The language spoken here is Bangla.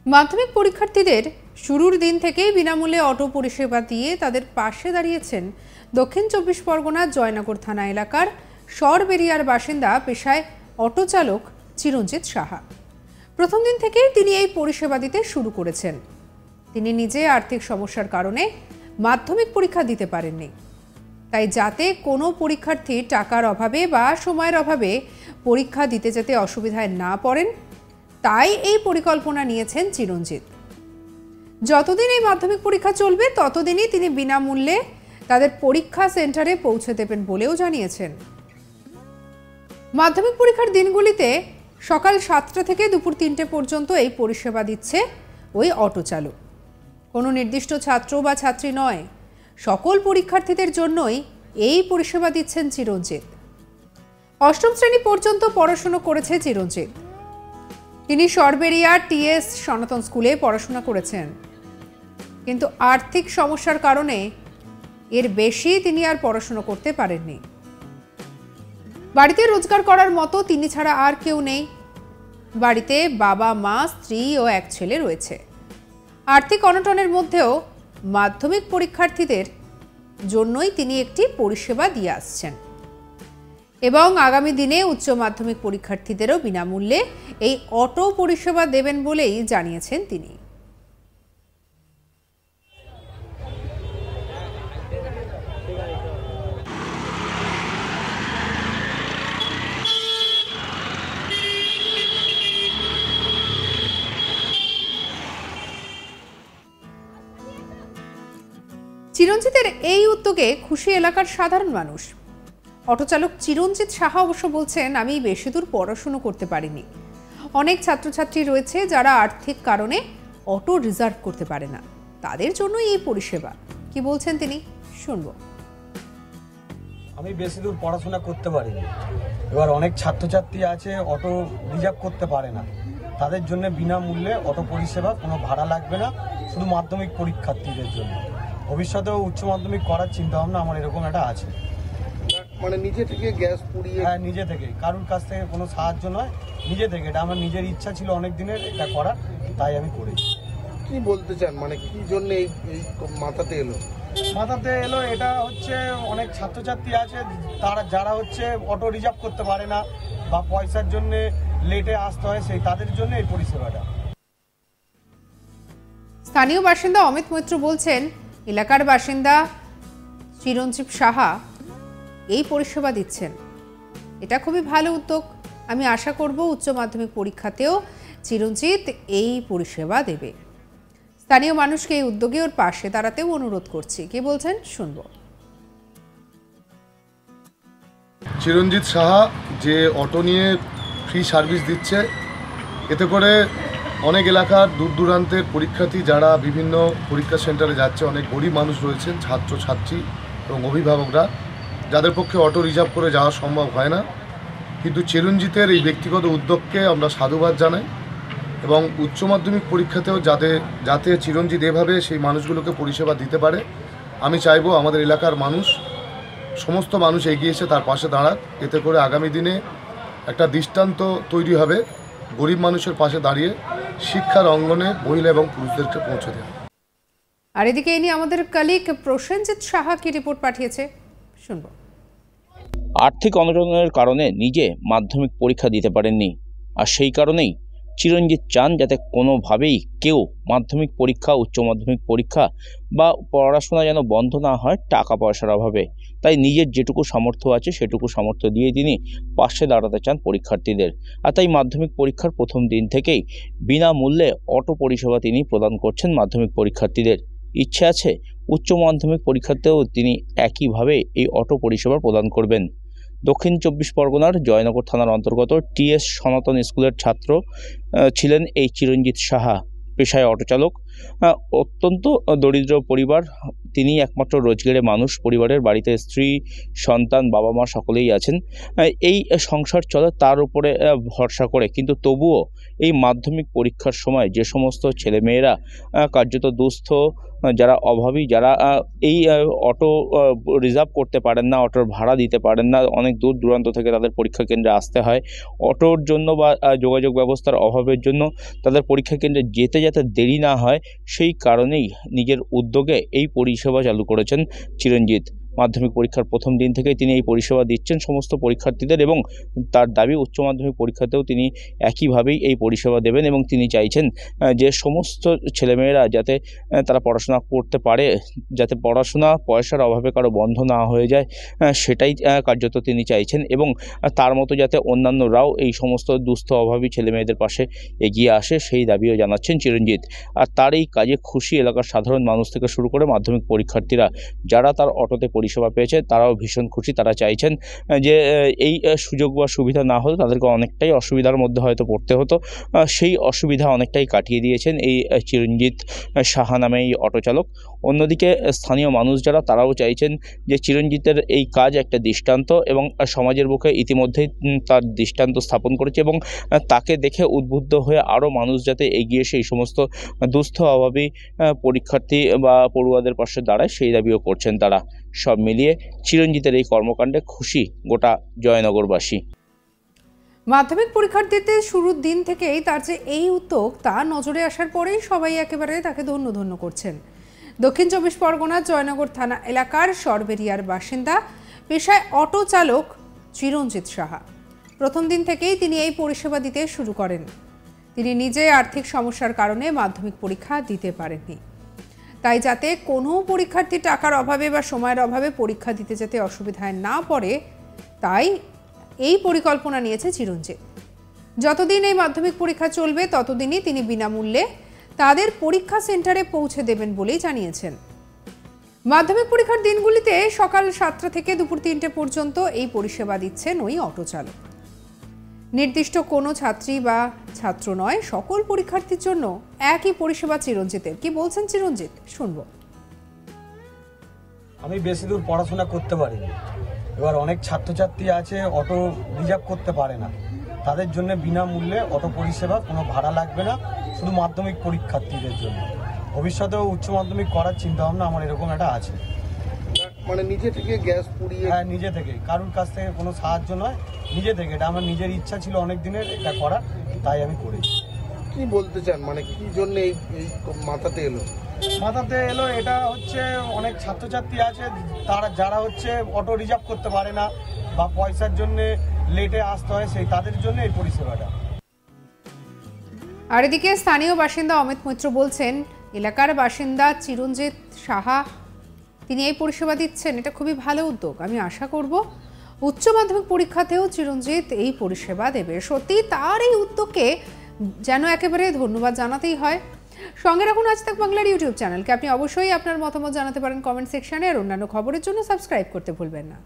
মাধ্যমিক পরীক্ষার্থীদের শুরুর দিন থেকেই বিনামূল্যে অটো পরিষেবা দিয়ে তাদের পাশে দাঁড়িয়েছেন দক্ষিণ চব্বিশ পরগনার জয়নগর থানা এলাকার সরবেরিয়ার বাসিন্দা পেশায় অটো চালক চিরঞ্জিত সাহা। প্রথম দিন থেকেই তিনি এই পরিষেবা দিতে শুরু করেছেন। তিনি নিজে আর্থিক সমস্যার কারণে মাধ্যমিক পরীক্ষা দিতে পারেননি, তাই যাতে কোনো পরীক্ষার্থী টাকার অভাবে বা সময়ের অভাবে পরীক্ষা দিতে যেতে অসুবিধায় না পড়েন, তাই এই পরিকল্পনা নিয়েছেন চিরঞ্জিত। যতদিন এই মাধ্যমিক পরীক্ষা চলবে ততদিনই তিনি বিনামূল্যে তাদের পরীক্ষা সেন্টারে পৌঁছে দেবেন বলেও জানিয়েছেন। মাধ্যমিক পরীক্ষার দিনগুলিতে সকাল 7টা থেকে দুপুর 3টে পর্যন্ত এই পরিষেবা দিচ্ছে ওই অটো চালক। কোনো নির্দিষ্ট ছাত্র বা ছাত্রী নয়, সকল পরীক্ষার্থীদের জন্যই এই পরিষেবা দিচ্ছেন চিরঞ্জিত। অষ্টম শ্রেণী পর্যন্ত পড়াশোনা করেছে চিরঞ্জিত। তিনি সরবেরিয়া টিএস সনাতন স্কুলে পড়াশোনা করেছেন, কিন্তু আর্থিক সমস্যার কারণে এর বেশি তিনি আর পড়াশোনা করতে পারেননি। বাড়িতে রোজগার করার মতো তিনি ছাড়া আর কেউ নেই। বাড়িতে বাবা, মা, স্ত্রী ও এক ছেলে রয়েছে। আর্থিক অনটনের মধ্যেও মাধ্যমিক পরীক্ষার্থীদের জন্যই তিনি একটি পরিষেবা দিয়ে আসছেন এবং আগামী দিনে উচ্চ মাধ্যমিক পরীক্ষার্থীদেরও বিনামূল্যে এই অটো পরিষেবা দেবেন বলেই জানিয়েছেন তিনি। চিরঞ্জিতের এই উদ্যোগে খুশি এলাকার সাধারণ মানুষ। অটো চালক চিরঞ্জিত সাহা অবশ্য বলছেন, আমি বেশি দূর পড়াশুনো করতে পারিনি। অনেক ছাত্রছাত্রী রয়েছে যারা আর্থিক কারণে অটো রিজার্ভ করতে পারে না, তাদের জন্য এই পরিষেবা। কি বলছেন তিনি, শুনবো। আমি বেশি দূর পড়াশোনা করতে পারিনি, এবার অনেক ছাত্রছাত্রী আছে অটো রিজার্ভ করতে পারে না, তাদের জন্য বিনামূল্যে অটো পরিষেবা, কোনো ভাড়া লাগবে না, শুধু মাধ্যমিক পরীক্ষার্থীদের জন্য। ভবিষ্যতেও উচ্চ মাধ্যমিক করার চিন্তা ভাবনা আমার এরকম একটা আছে। মানে নিজে থেকে গ্যাস পুড়িয়ে? হ্যাঁ, নিজে থেকে, কারোর কাছ থেকে কোনো সাহায্য নয়, নিজে থেকে। এটা আমার নিজের ইচ্ছা ছিল অনেক দিনের এটা করার, তাই আমি করেছি। কি বলতে চান, মানে কি জন্য এই মাথাতে এলো? মাথাতে এলো এটা হচ্ছে অনেক ছাত্রছাত্রী আছে যারা হচ্ছে অটো রিজার্ভ করতে পারে না বা পয়সার জন্য লেটে আসতে হয়, সেই তাদের জন্য এই পরিষেবাটা। স্থানীয় বাসিন্দা অমিত মৈত্র বলছেন, এলাকার বাসিন্দা চিরঞ্জিত সাহা এই পরিষেবা দিচ্ছেন, এটা খুবই ভালো উদ্যোগ। আমি আশা করব উচ্চ মাধ্যমিক পরীক্ষাতেও চিরঞ্জিত এই পরিষেবা দেবে। স্থানীয় মানুষকে এই উদ্যোগে ওর পাশে দাঁড়াতেও অনুরোধ করছি। কে বলছেন, শুনবো। চিরঞ্জিত সাহা যে অটো নিয়ে ফ্রি সার্ভিস দিচ্ছে, এতে করে অনেক এলাকার দূর দূরান্তের পরীক্ষার্থী যারা বিভিন্ন পরীক্ষা সেন্টারে যাচ্ছে, অনেক গরিব মানুষ রয়েছেন, ছাত্রছাত্রী এবং অভিভাবকরা, যাদের পক্ষে অটো রিজার্ভ করে যাওয়া সম্ভব হয় না। কিন্তু চিরঞ্জিতের এই ব্যক্তিগত উদ্যোগকে আমরা সাধুবাদ জানাই এবং উচ্চ মাধ্যমিক পরীক্ষাতেও যাতে চিরঞ্জিত এভাবে সেই মানুষগুলোকে পরিষেবা দিতে পারে, আমি চাইবো আমাদের এলাকার মানুষ, সমস্ত মানুষ এগিয়ে এসে তার পাশে দাঁড়াক। এতে করে আগামী দিনে একটা দৃষ্টান্ত তৈরি হবে, গরিব মানুষের পাশে দাঁড়িয়ে শিক্ষার অঙ্গনে মহিলা এবং পুরুষদেরকে পৌঁছে দেয়। আর এদিকে এ নিয়ে আমাদের কলিগ প্রসেনজিৎ সাহা কি রিপোর্ট পাঠিয়েছে, শুনবো। আর্থিক অনটনের কারণে নিজে মাধ্যমিক পরীক্ষা দিতে পারেননি, আর সেই কারণেই চিরঞ্জিত চান যাতে কোনোভাবেই কেউ মাধ্যমিক পরীক্ষা, উচ্চ মাধ্যমিক পরীক্ষা বা পড়াশোনা যেন বন্ধ না হয় টাকা পয়সার অভাবে। তাই নিজের যেটুকু সামর্থ্য আছে সেটুকু সামর্থ্য দিয়ে তিনি পাশে দাঁড়াতে চান পরীক্ষার্থীদের। আর তাই মাধ্যমিক পরীক্ষার প্রথম দিন থেকেই বিনামূল্যে অটো পরিষেবা তিনি প্রদান করছেন মাধ্যমিক পরীক্ষার্থীদের। ইচ্ছে আছে উচ্চ মাধ্যমিক পরীক্ষাতেও তিনি একইভাবে এই অটো পরিষেবা প্রদান করবেন। দক্ষিণ চব্বিশ পরগনার জয়নগর থানার অন্তর্গত টিএস সনাতন স্কুলের ছাত্র ছিলেন এই চিরঞ্জিত সাহা, পেশায় অটো চালক। অত্যন্ত দরিদ্র পরিবার, তিনি একমাত্র রোজগারের মানুষ। পরিবারের বাড়িতে স্ত্রী, সন্তান, বাবা মা সকলেই আছেন। এই সংসার চলে তার উপরে ভরসা করে, কিন্তু তবুও এই মাধ্যমিক পরীক্ষার সময় যে সমস্ত ছেলেমেয়েরা কার্যত দুস্থ, যারা অভাবী, যারা এই অটো রিজার্ভ করতে পারেন না, অটোর ভাড়া দিতে পারেন না, অনেক দূর দূরান্ত থেকে তাদের পরীক্ষা কেন্দ্রে আসতে হয়, অটোর জন্য বা যোগাযোগ ব্যবস্থার অভাবের জন্য তাদের পরীক্ষা কেন্দ্রে যেতে যাতে দেরি না হয়, সেই কারণেই নিজের উদ্যোগে এই পরিষেবা চালু করেছেন চিরঞ্জিত। মাধ্যমিক পরীক্ষার প্রথম দিন থেকেই তিনি এই পরিষেবা দিচ্ছেন সমস্ত পরীক্ষার্থীদের এবং তার দাবি উচ্চ মাধ্যমিক পরীক্ষাতেও তিনি একইভাবেই এই পরিষেবা দেবেন এবং তিনি চাইছেন যে সমস্ত ছেলেমেয়েরা যাতে তারা পড়াশোনা করতে পারে, যাতে পড়াশোনা পয়সার অভাবে কারো বন্ধ না হয়ে যায়, সেটাই কার্যত তিনি চাইছেন এবং তার মতো যাতে অন্যান্যরাও এই সমস্ত দুস্থ অভাবী ছেলেমেয়েদের পাশে এগিয়ে আসে সেই দাবিও জানাচ্ছেন চিরঞ্জিত। আর তার এই কাজে খুশি এলাকার সাধারণ মানুষ থেকে শুরু করে মাধ্যমিক পরীক্ষার্থীরা, যারা তার অটোতে পরিষেবা পেয়েছে তারাও ভীষণ খুশি। তারা চাইছেন যে এই সুযোগ বা সুবিধা না হতো তাদেরকে অনেকটাই অসুবিধার মধ্যে হয়তো পড়তে হতো, সেই অসুবিধা অনেকটাই কাটিয়ে দিয়েছেন এই চিরঞ্জিত সাহা নামে এই অটো চালক। অন্যদিকে স্থানীয় মানুষ যারা, তারাও চাইছেন যে চিরঞ্জিতের এই কাজ একটা দৃষ্টান্ত এবং সমাজের বুকে ইতিমধ্যেই তার দৃষ্টান্ত স্থাপন করেছে এবং তাকে দেখে উদ্বুদ্ধ হয়ে আরও মানুষ যাতে এগিয়ে এসে এই সমস্ত দুস্থ অভাবী পরীক্ষার্থী বা পড়ুয়াদের পাশে দাঁড়ায় সেই দাবিও করছেন তারা। সব মিলিয়ে চিরঞ্জিতের এই কর্মকাণ্ডে খুশি গোটা জয়নগরবাসী। মাধ্যমিক পরীক্ষার দিতে শুরুর দিন থেকেই তার যে এই উদ্যোগ তা নজরে আসার পরেই সবাই একেবারে তাকে ধন্য করছেন। দক্ষিণ 24 পরগনার জয়নগর থানা এলাকার সরবেরিয়ার বাসিন্দা, পেশায় অটো চালক চিরঞ্জিত সাহা। প্রথম দিন থেকেই তিনি এই পরিষেবা দিতে শুরু করেন। তিনি নিজে আর্থিক সমস্যার কারণে মাধ্যমিক পরীক্ষা দিতে পারেননি, তাই যাতে কোনো পরীক্ষার্থী টাকার অভাবে বা সময়ের অভাবে পরীক্ষা দিতে যেতে অসুবিধায় না পড়ে, তাই এই পরিকল্পনা নিয়েছে চিরঞ্জিত। যতদিন এই মাধ্যমিক পরীক্ষা চলবে ততদিনই তিনি বিনামূল্যে তাদের পরীক্ষা সেন্টারে পৌঁছে দেবেন বলেই জানিয়েছেন। মাধ্যমিক পরীক্ষার দিনগুলিতে সকাল 7টা থেকে দুপুর 3টে পর্যন্ত এই পরিষেবা দিচ্ছেন ওই অটো চালক। নির্দিষ্ট কোনো ছাত্রী বা ছাত্র নয়, সকল পরীক্ষার্থীর জন্য একই পরিষেবা চিরঞ্জিতের। কি বলছেন চিরঞ্জিত, শুনবো। আমি বেশি দূর পড়াশোনা করতে পারিনি, এবার অনেক ছাত্রছাত্রী আছে অটো রিজার্ভ করতে পারে না, তাদের জন্য বিনামূল্যে অটো পরিষেবা, কোনো ভাড়া লাগবে না, শুধু মাধ্যমিক পরীক্ষার্থীদের জন্য। ভবিষ্যতেও উচ্চ মাধ্যমিক করার চিন্তা ভাবনা আমার এরকম একটা আছে। মানে নিজে থেকে গ্যাস পুড়িয়ে? হ্যাঁ, নিজে থেকে, কারোর কাছ থেকে কোনো সাহায্য নয়, নিজে থেকে। এটা আমার নিজের ইচ্ছা ছিল অনেক দিনের এটা করার, তাই আমি করেছি। কি বলতে চান, মানে কি জন্য এই মাথাতে এলো? মাথাতে এলো এটা হচ্ছে অনেক ছাত্রছাত্রী আছে তারা, যারা হচ্ছে অটো রিজার্ভ করতে পারে না বা পয়সার জন্য লেটে আসতে হয়, সেই তাদের জন্য এই পরিষেবাটা। আর এদিকে স্থানীয় বাসিন্দা অমিত মৈত্র বলছেন, এলাকার বাসিন্দা চিরঞ্জিত সাহা তিনি এই পরিষেবা দিচ্ছেন, এটা খুবই ভালো উদ্যোগ। আমি আশা করব উচ্চ মাধ্যমিক পরীক্ষাতেও চিরঞ্জিত এই পরিষেবা দেবে। সত্যি তার এই উদ্যোগকে যেন একেবারে ধন্যবাদ জানাতেই হয়। সঙ্গে রাখুন আজ তাক বাংলার ইউটিউব চ্যানেলকে। আপনি অবশ্যই আপনার মতামত জানাতে পারেন কমেন্ট সেকশনে, আর অন্যান্য খবরের জন্য সাবস্ক্রাইব করতে ভুলবেন না।